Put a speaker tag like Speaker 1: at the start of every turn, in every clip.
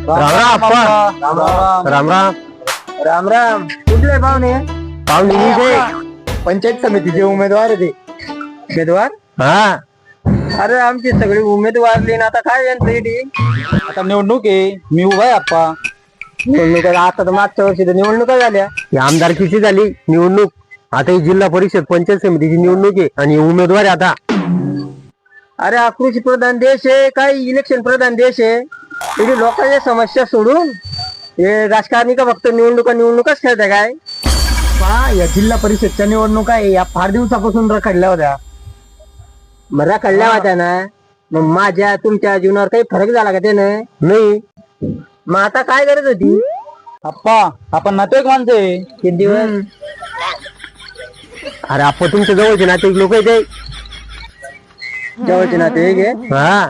Speaker 1: राम राम अप्पा.
Speaker 2: राम राम.
Speaker 1: राम राम.
Speaker 2: राम राम. कुठले पाहुणे?
Speaker 1: पाहुणे मी ते
Speaker 2: पंचायत समितीचे उमेदवार आहे ते. उमेदवार?
Speaker 1: हा
Speaker 2: अरे आमची सगळी उमेदवार आता काय यांचं इथे? आता निवडणूक आहे, मी उभा आहे आप्पा. निवडणूक आता तर मागच्या वर्षी तर निवडणुका झाल्या.
Speaker 1: ही आमदारकीची झाली निवडणूक. आता ही जिल्हा परिषद पंचायत समितीची निवडणूक आहे आणि उमेदवार आहे आता.
Speaker 2: अरे हा कृषी प्रधान देश आहे, काही इलेक्शन प्रधान देश आहे. इथे लोकांच्या समस्या सोडून हे राजकारणी का फक्त निवडणुकाच खेळताय काय? या जिल्हा परिषदच्या निवडणुका या फार दिवसापासून रखडल्या होत्या. मग रखडल्या होत्या ना, मग माझ्या तुमच्या जीवनावर काही फरक झाला का त्यानं?
Speaker 1: नाही.
Speaker 2: मग आता काय गरज होती?
Speaker 3: अप्पा आपण नातेवाईक माणसं आहे.
Speaker 2: किती दिवस?
Speaker 1: अरे आपण तुमच्या जवळचे नाते लोक आहे ते.
Speaker 2: जवळचे नाते घे.
Speaker 1: हा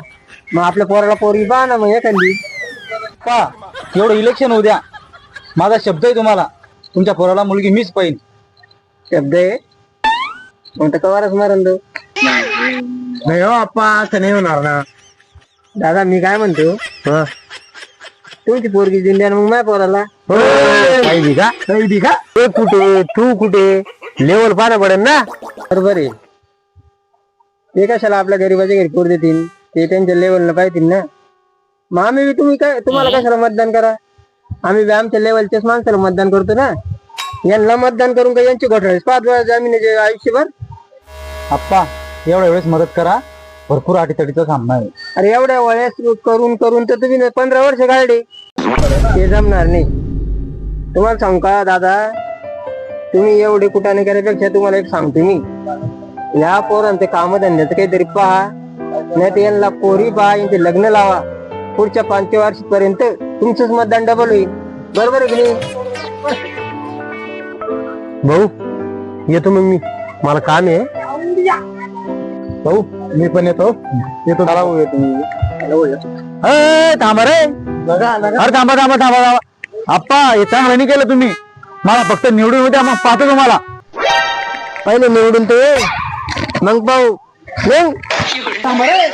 Speaker 2: मग आपल्या पोराला पोरगी पहा ना मग एखादी.
Speaker 3: अप्पा एवढं इलेक्शन होऊ द्या, माझा शब्द आहे तुम्हाला, तुमच्या पोराला मुलगी मीच पाहिजे.
Speaker 2: शब्द आहे मग तर कवारच मारण तो. नाही हो आप्पा, असं नाही होणार ना. दादा मी काय म्हणतो,
Speaker 1: हा.
Speaker 2: तुमची पोरगी दिली आणि मग माझ्या पोराला
Speaker 1: पाहिजे का?
Speaker 2: पाहिजे का?
Speaker 1: ते कुठे तू कुठे लेवल पाहणं पडेल ना.
Speaker 2: बरोबर आहे. ते कशाला आपल्या गरीबाच्या घरी पोर देतील, ते त्यांच्या लेवलला पाहिजे ना. मग आम्ही बी तुम्हाला कशाला मतदान करा? आम्ही बी आमच्या लेवलच्याच माणसाला मतदान करतो ना. यांना मतदान करून का यांची घोटाळे 5 वेळा जामीन आयुष्यभर.
Speaker 3: अप्पा एवढ्या वेळेस मदत करा, भरपूर अटीतटीचा सामना आहे.
Speaker 2: अरे एवढ्या वेळेस करून तर तुम्ही 15 वर्ष काढले, ते जमणार नाही. तुम्हाला सांगू का दादा, तुम्ही एवढे कुठाने करण्यापेक्षा तुम्हाला एक सांगतो मी, या पोरांचे कामधंद्याचं काहीतरी पहा, नाही तर यांना पोरी पहा, यांचे लग्न लावा. पुढच्या 5 वर्षापर्यंत तुमचंच मतदान डबल होईल. बरोबर आहे की नाही?
Speaker 1: भाऊ येतो मग मी, मला काम आहे.
Speaker 3: भाऊ मी पण येतो. थांबा रे. अरे थांबा थांबा थांबा थांबा. अप्पा हे चांगलं नाही केलं तुम्ही. मला फक्त निवडून होत्या, मग पाहतो तुम्हाला.
Speaker 2: पहिले निवडून तो ये, मग पाहू. मग
Speaker 3: थांबा रे.